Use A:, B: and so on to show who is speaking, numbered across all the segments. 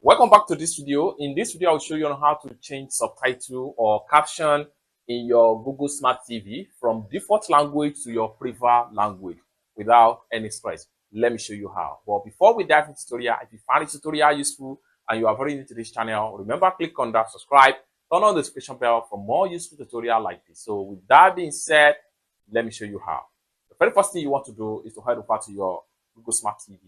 A: Welcome back to this video. In this video, I'll show you on how to change subtitle or caption in your Google Smart TV from default language to your preferred language without any stress. Let me show you how. But before we dive into the tutorial, if you find this tutorial useful and you are very new to this channel, remember click on that subscribe, turn on the notification bell for more useful tutorial like this. So with that being said, let me show you how. The very first thing you want to do is to head over to your Google Smart TV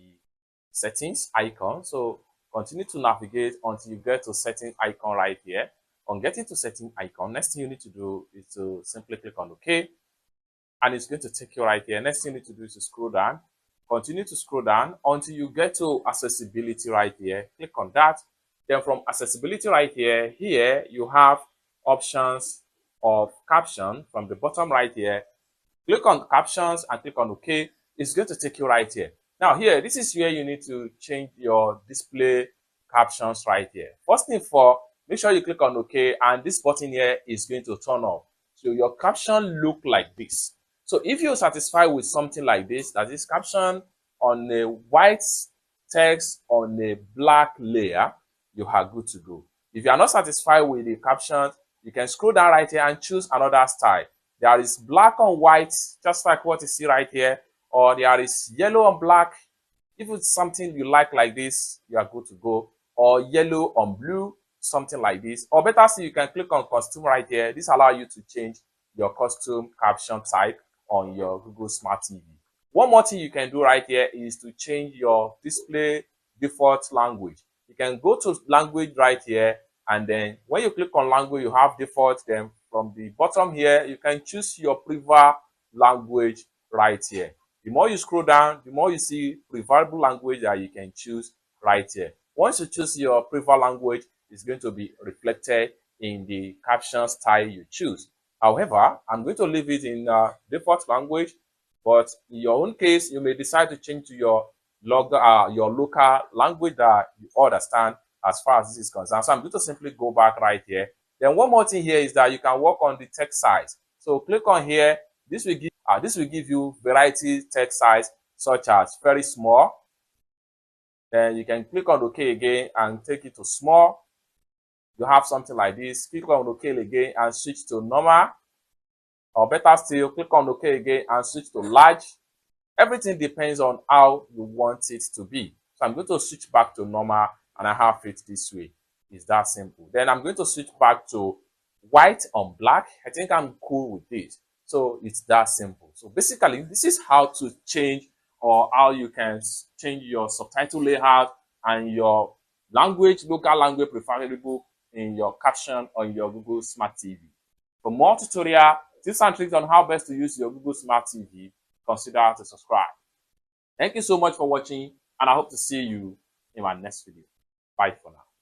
A: settings icon. So continue to navigate until you get to setting icon right here. On getting to setting icon, next thing you need to do is to simply click on OK, and it's going to take you right here. Next thing you need to do is to scroll down. Continue to scroll down until you get to accessibility right here. Click on that. Then from accessibility right here, you have options of caption from the bottom right here. Click on captions and click on OK. It's going to take you right here. Now here, this is where you need to change your display captions right here. First thing make sure you click on OK, and this button here is going to turn off. So your caption look like this. So if you're satisfied with something like this, that is caption on a white text on a black layer, you are good to go. If you are not satisfied with the caption, you can scroll down right here and choose another style. There is black on white, just like what you see right here, or there is yellow on black. If it's something you like this, you are good to go. Or yellow on blue, something like this. Or better still, you can click on costume right here. This allows you to change your costume caption type on your Google Smart TV. One more thing you can do right here is to change your display default language. You can go to language right here, and then when you click on language, you have default. Then from the bottom here, you can choose your preferred language right here. The more you scroll down, the more you see preferable language that you can choose right here. Once you choose your preferred language, it's going to be reflected in the caption style you choose. However, I'm going to leave it in default language, but in your own case, you may decide to change to your local language that you understand as far as this is concerned. So I'm going to simply go back right here. Then one more thing here is that you can work on the text size. So click on here. This will give you variety text size, such as very small. Then you can click on OK again and take it to small. You have something like this. Click on OK again and switch to normal. Or better still, click on OK again and switch to large. Everything depends on how you want it to be. So I'm going to switch back to normal, and I have it this way. It's that simple. Then I'm going to switch back to white on black. I think I'm cool with this. So it's that simple. So basically, this is how to change, or how you can change your subtitle layout and your language, local language preferable in your caption on your Google Smart TV. For more tutorial, tips and tricks on how best to use your Google Smart TV, consider to subscribe. Thank you so much for watching, and I hope to see you in my next video. Bye for now.